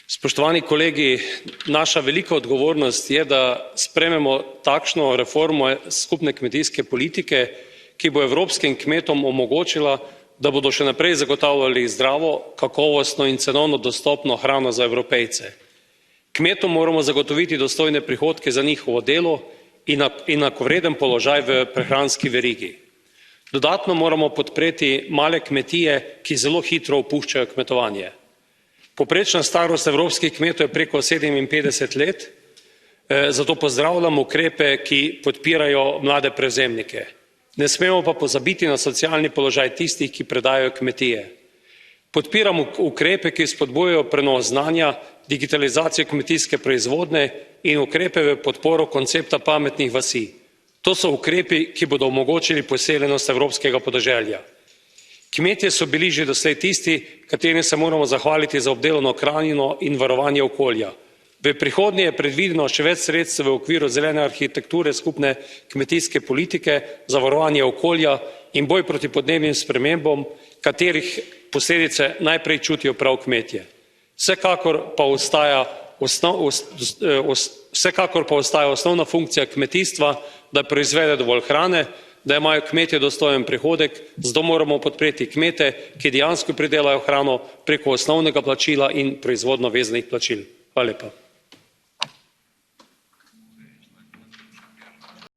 Spoštovani kolegi, naša velika odgovornost je, da sprejmemo takšno reformo skupne kmetijske politike, ki bo evropskim kmetom omogočila, da bodo še naprej zagotavljali zdravo, kakovostno in cenovno dostopno hrano za Evropejce. Kmetom moramo zagotoviti dostojne prihodke za njihovo delo in enakovreden položaj v prehranski verigi. Dodatno moramo podpreti male kmetije, ki zelo hitro opuščajo kmetovanje. Povprečna starost evropskih kmetov je preko 57 let, zato pozdravljam ukrepe, ki podpirajo mlade prevzemnike. Ne smemo pa pozabiti na socialni položaj tistih, ki predajajo kmetije. Podpiram ukrepe, ki spodbujajo prenos znanja, digitalizacijo kmetijske proizvodnje in ukrepe v podporo koncepta pametnih vasi. To so ukrepi, ki bodo omogočili poseljenost evropskega podeželja. Kmetje so bili že doslej tisti, katerim se moramo zahvaliti za obdelano krajino in varovanje okolja. V prihodnje je predvideno še več sredstev v okviru zelene arhitekture skupne kmetijske politike za varovanje okolja in boj proti podnebnim spremembam, katerih posledice najprej čutijo prav kmetje. Vsekakor pa ostaja osnovna funkcija kmetijstva, da proizvede dovolj hrane, da imajo kmetje dostojen prihodek, zato moramo podpreti kmete, ki dejansko pridelajo hrano preko osnovnega plačila in proizvodno vezanih plačil. Hvala lepa.